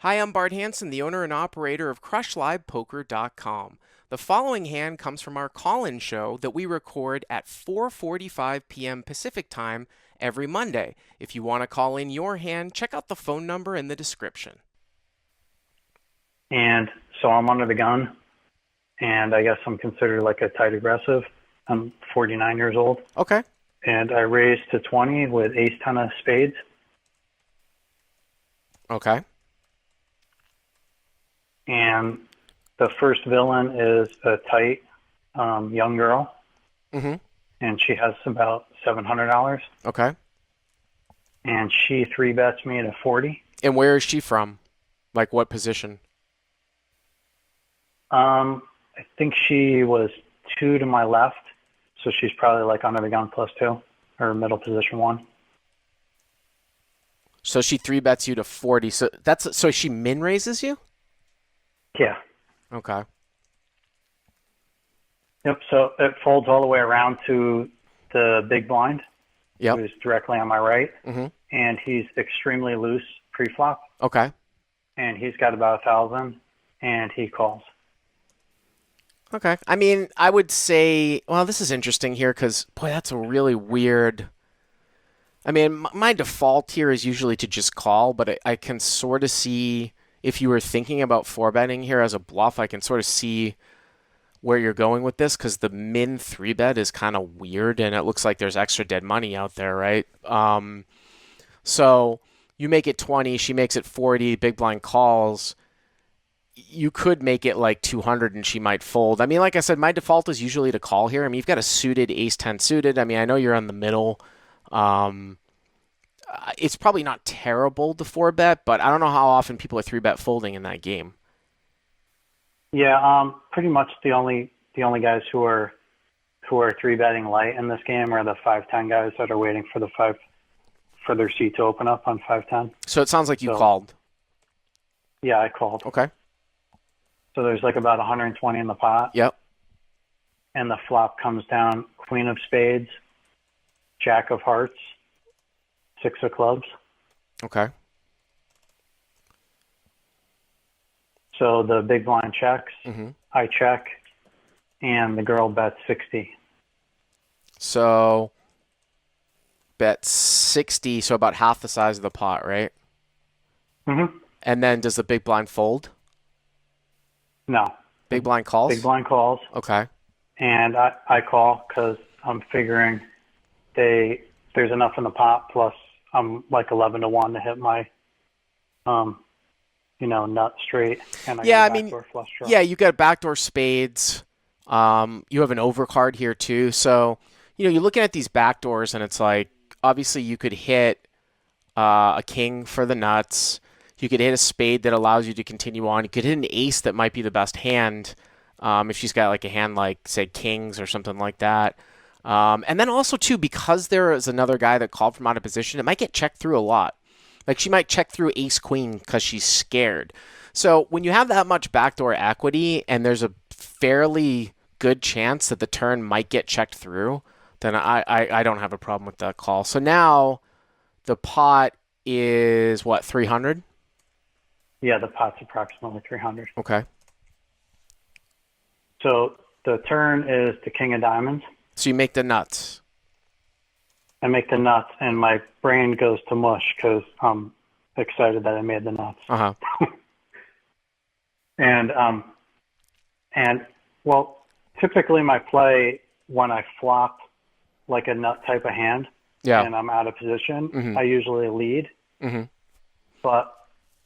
Hi, I'm Bart Hanson, the owner and operator of CrushLivePoker.com. The following hand comes from our call-in show that we record at 4:45 p.m. Pacific Time every Monday. If you want to call in your hand, check out the phone number in the description. And so I'm under the gun, and I guess I'm considered like a tight aggressive. I'm 49 years old, Okay. and I raised to 20 with ace 10 of spades. Okay. And the first villain is a tight young girl, Mm-hmm. and she has about $700, Okay. and she three bets me to 40. And where is she from? Like what position? I think she was 2 to my left, so she's probably like under the gun +2 or middle position 1. So she three bets you to 40. So she min raises you? Yeah. Okay. Yep. So it folds all the way around to the big blind, Yep. who's directly on my right, Mm-hmm. and he's extremely loose pre-flop, Okay. and he's got about 1,000, and he calls. Okay. I mean, I would say, well, this is interesting here because, boy, that's a really weird. I mean, my default here is usually to just call, but I can sort of see if you were thinking about four betting here as a bluff, I can sort of see where you're going with this because the min three bet is kind of weird and it looks like there's extra dead money out there, right? So you make it 20, she makes it 40, big blind calls. You could make it like 200 and she might fold. I mean, like I said, my default is usually to call here. I mean, you've got a suited ace 10 suited. I mean, I know you're on the middle. It's probably not terrible to four bet, but I don't know how often people are three bet folding in that game. Yeah. Pretty much the only guys who are three betting light in this game are the 5-10 guys that are waiting for their seat to open up on 5-10. So it sounds like you called. Yeah, I called. Okay. So there's like about 120 in the pot. Yep. And the flop comes down queen of spades, jack of hearts, 6 of clubs. Okay. So the big blind checks, Mm-hmm. I check, and the girl bets 60. So bet 60, so about half the size of the pot, right? Mm-hmm. And then does the big blind fold? No. Big blind calls? Big blind calls. Okay. And I call because I'm figuring there's enough in the pot, plus I'm like 11 to 1 to hit my nut straight, and I got a backdoor flush draw. Yeah, you got backdoor spades. You have an overcard here too. So, you're looking at these backdoors, and it's like, obviously you could hit a king for the nuts. You could hit a spade that allows you to continue on. You could hit an ace that might be the best hand if she's got like a hand like, say, kings or something like that. And then also, too, because there is another guy that called from out of position, it might get checked through a lot. Like she might check through ace-queen because she's scared. So when you have that much backdoor equity and there's a fairly good chance that the turn might get checked through, then I don't have a problem with that call. So now the pot is, what, 300? Yeah, the pot's approximately 300. Okay. So the turn is the king of diamonds. So you make the nuts. I make the nuts, and my brain goes to mush because I'm excited that I made the nuts. Uh-huh. And well, typically my play when I flop like a nut type of hand, and I'm out of position, Mm-hmm. I usually lead. Mm-hmm. But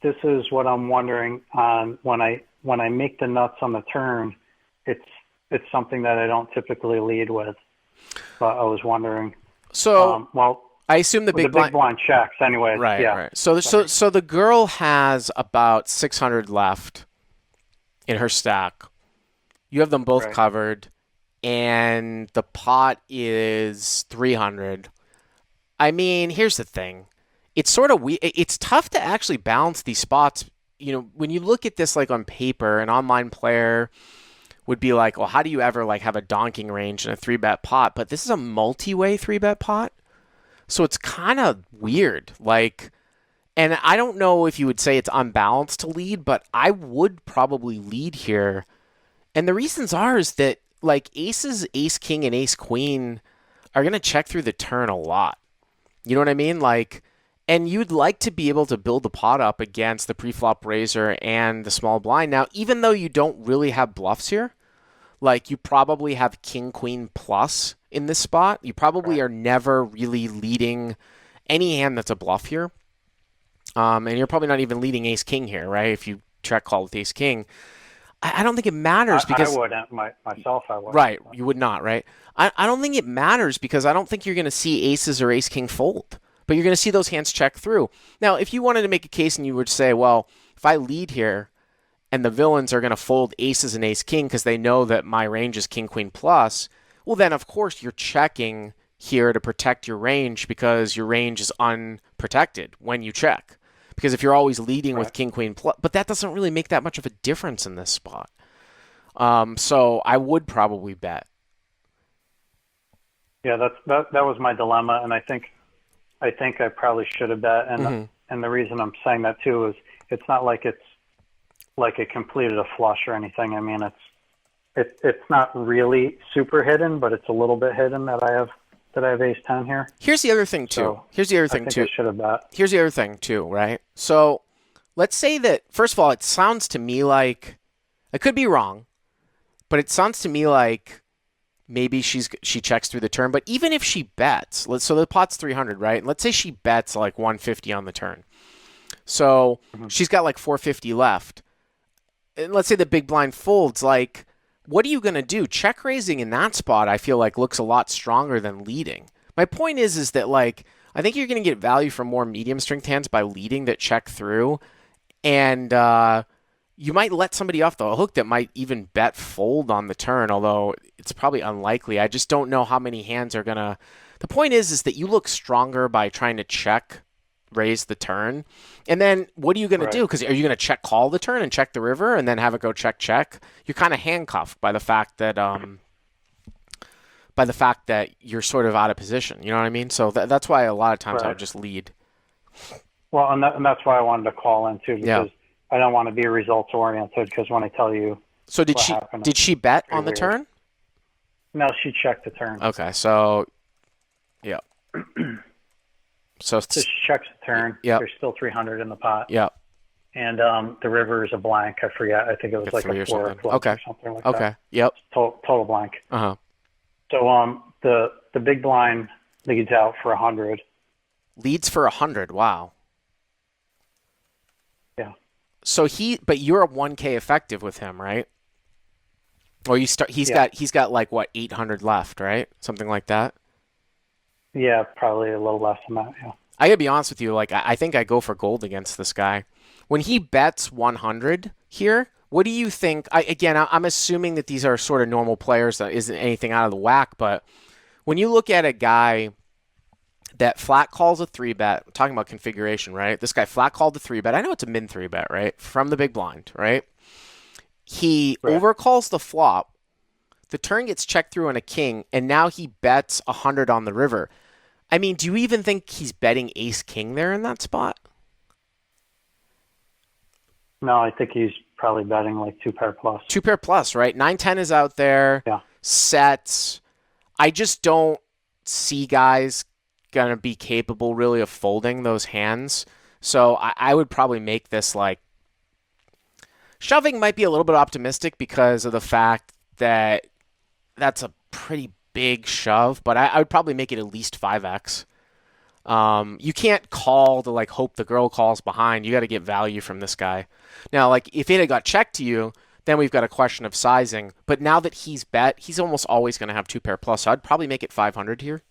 this is what I'm wondering on when I make the nuts on the turn. It's something that I don't typically lead with. But I was wondering. So I assume the big blind checks anyway. Right, yeah. right. So the girl has about 600 left in her stack. You have them both covered, and the pot is 300. I mean, here's the thing. It's sort of it's tough to actually balance these spots. When you look at this like on paper, an online player would be like, well, how do you ever like have a donking range in a 3-bet pot? But this is a multi-way 3-bet pot. So it's kind of weird. Like, And I don't know if you would say it's unbalanced to lead, but I would probably lead here. And the reasons are is that like aces, ace king, and ace queen are going to check through the turn a lot. You know what I mean? Like, and you'd like to be able to build the pot up against the preflop raiser and the small blind. Now, even though you don't really have bluffs here, like you probably have king queen plus in this spot. You probably Right. are never really leading any hand that's a bluff here. And you're probably not even leading ace king here, right? If you check call with ace king, I don't think it matters I because wouldn't myself. I wouldn't. right, you would not, right? I don't think it matters because I don't think you're going to see aces or ace king fold, but you're going to see those hands check through. Now, if you wanted to make a case and you would say, well, if I lead here and the villains are going to fold aces and ace king because they know that my range is king queen plus, well, then of course you're checking here to protect your range because your range is unprotected when you check. Because if you're always leading with Right. king queen plus, but that doesn't really make that much of a difference in this spot. So I would probably bet. Yeah, that was my dilemma, and I think I probably should have bet, Mm-hmm. and the reason I'm saying that too is it's not like it's like it completed a flush or anything. I mean, it's not really super hidden, but it's a little bit hidden that I have ace ten here. Here's the other thing too. So Here's the other I thing think I too. should have bet. Here's the other thing too, right? So let's say that first of all, it sounds to me like I could be wrong, but it sounds to me like maybe she checks through the turn. But even if she bets, so the pot's 300, right? Let's say she bets like 150 on the turn. So Mhm. she's got like 450 left. And let's say the big blind folds. Like, what are you going to do? Check raising in that spot, I feel like looks a lot stronger than leading. My point is that like I think you're going to get value from more medium strength hands by leading that check through, and you might let somebody off the hook that might even bet fold on the turn, although it's probably unlikely. I just don't know how many hands are gonna. The point is that you look stronger by trying to check raise the turn, and then what are you gonna do? Right. Because are you gonna check call the turn and check the river, and then have it go check check? You're kind of handcuffed by the fact that you're sort of out of position. You know what I mean? So that's why a lot of times I would Right. just lead. Well, and that's why I wanted to call in too, Yeah. because I don't want to be results oriented. Because when I tell you So did what she happened, it's did she bet pretty on the weird. turn? No, she checked the turn. Okay, so yeah. So So she checks the turn. yep, There's still 300 in the pot, yep, and the river is a blank. I forget. I think it was like like three a or four something. of clubs Okay, or something like that. okay, yep, Total blank. uh huh. So the big blind leads out for 100. Leads for 100. Wow. Yeah. So but you're a 1K effective with him, right? Or you start. Yeah. He's got like what 800 left, right? Something like that. Yeah, probably a little less than that. Yeah. I gotta be honest with you. Like I think I go for gold against this guy. When he bets 100 here, what do you think? I'm assuming that these are sort of normal players. That isn't anything out of the whack. But when you look at a guy that flat calls a three bet, I'm talking about configuration, right? This guy flat called the three bet. I know it's a min three bet, right? From the big blind, right? He Right. overcalls the flop. The turn gets checked through on a king, and now he bets 100 on the river. I mean, do you even think he's betting ace king there in that spot? No, I think he's probably betting like two pair plus. Two pair plus, right? 9-10 is out there. Yeah. Sets. I just don't see guys going to be capable really of folding those hands. So I would probably make this like shoving might be a little bit optimistic because of the fact that that's a pretty big shove, but I would probably make it at least 5x. You can't call to like hope the girl calls behind. You got to get value from this guy. Now, like if it had got checked to you, then we've got a question of sizing. But now that he's bet, he's almost always going to have two pair plus. So I'd probably make it 500 here,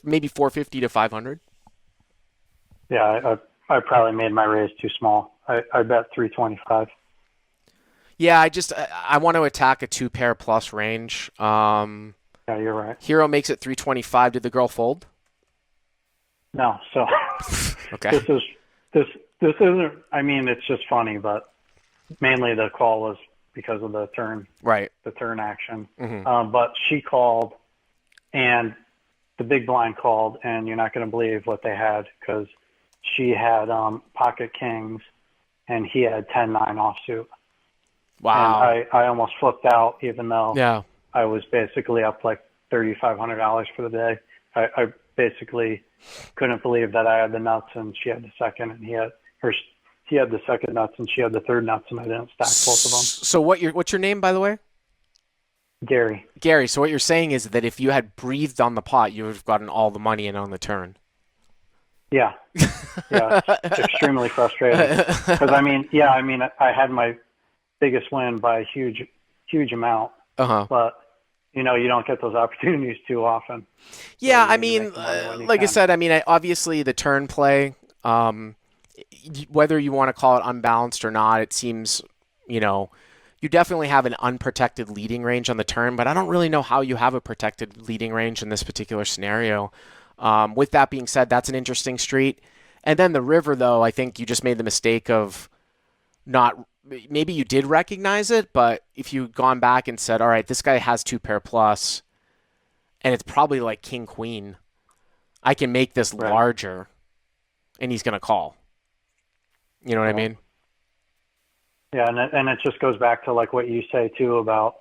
maybe 450 to 500. Yeah, I probably made my raise too small. I bet 325. Yeah, I want to attack a two pair plus range. Yeah, you're right. Hero makes it 325. Did the girl fold? No, so Okay. this isn't. I mean, it's just funny, but mainly the call was because of the turn Right. action. Mm-hmm. But she called, and the big blind called, and you're not going to believe what they had because she had pocket kings, and he had 10-9 offsuit. And Wow. I almost flipped out, even though Yeah. I was basically up like $3,500 for the day. I basically couldn't believe that I had the nuts and she had the second, and he had the second nuts and she had the third nuts, and I didn't stack both of them. So what's your name, by the way? Gary. Gary. So what you're saying is that if you had breathed on the pot, you would have gotten all the money in on the turn. Yeah, yeah, it's extremely frustrating. Because I had my biggest win by a huge amount, Uh-huh. but you don't get those opportunities too often. So Yeah, you I need to mean, make the money when you like I can. said, I mean, obviously the turn play, whether you want to call it unbalanced or not, it seems, you know, you definitely have an unprotected leading range on the turn, but I don't really know how you have a protected leading range in this particular scenario. With that being said, that's an interesting street. And then the river, though, I think you just made the mistake of not. Maybe you did recognize it, but if you'd gone back and said, all right, this guy has two pair plus, and it's probably like king queen, I can make this Right. larger, and he's going to call. You know what I Right. mean? Yeah, and it just goes back to like what you say too about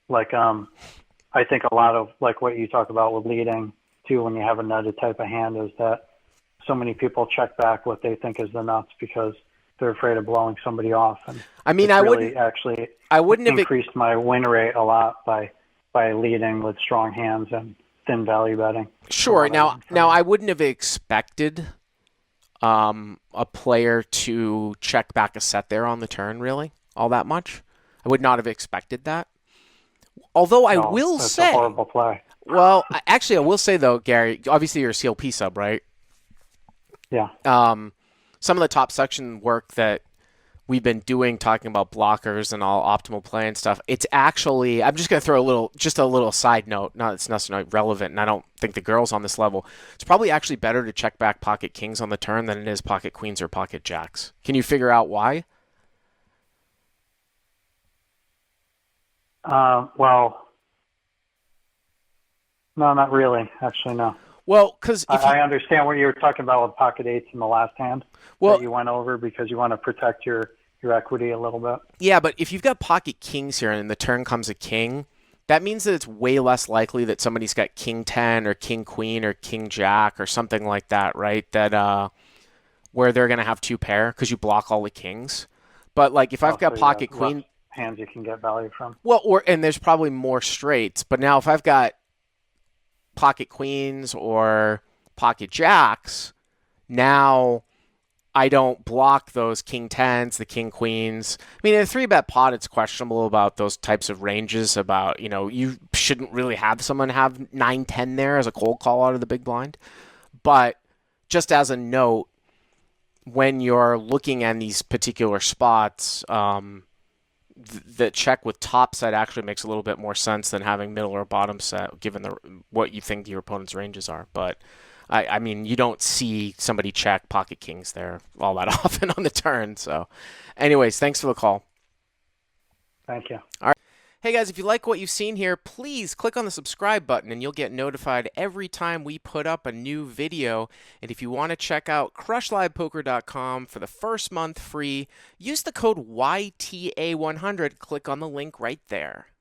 like I think a lot of like what you talk about with leading too when you have a nutted type of hand is that so many people check back what they think is the nuts because they're afraid of blowing somebody off, and I mean, it's really actually I wouldn't have, increased my win rate a lot by leading with strong hands and thin value betting from sure. what I learned Now from you. I wouldn't have expected a player to check back a set there on the turn, really, all that much. I would not have expected that. Although I No, will that's a say, horrible play. actually, I will say though, Gary, obviously you're a CLP sub, right? Yeah. Some of the top section work that we've been doing, talking about blockers and all optimal play and stuff, it's actually, I'm just going to throw just a little side note. Not it's necessarily relevant, and I don't think the girls on this level. It's probably actually better to check back pocket kings on the turn than it is pocket queens or pocket jacks. Can you figure out why? Well, no, not really. Actually, no. Well, because if you, I understand what you were talking about with pocket eights in the last hand that well, you went over because you want to protect your equity a little bit. yeah, but if you've got pocket kings here and the turn comes a king, that means that it's way less likely that somebody's got king 10 or king queen or king jack or something like that, right? That where they're going to have two pair because you block all the kings. But like if I've got Also, you have pocket less queen, hands you can get value from. well, or and there's probably more straights. But now if I've got pocket queens or pocket jacks, now I don't block those king tens, the king queens. I mean, in a three bet pot, it's questionable about those types of ranges. About you shouldn't really have someone have 9-10 there as a cold call out of the big blind. But just as a note, when you're looking at these particular spots, the check with top set actually makes a little bit more sense than having middle or bottom set, given what you think your opponent's ranges are. But I mean, you don't see somebody check pocket kings there all that often on the turn. So, anyways, thanks for the call. Thank you. All right. Hey guys, if you like what you've seen here, please click on the subscribe button and you'll get notified every time we put up a new video. And if you want to check out crushlivepoker.com for the first month free, use the code YTA100. Click on the link right there.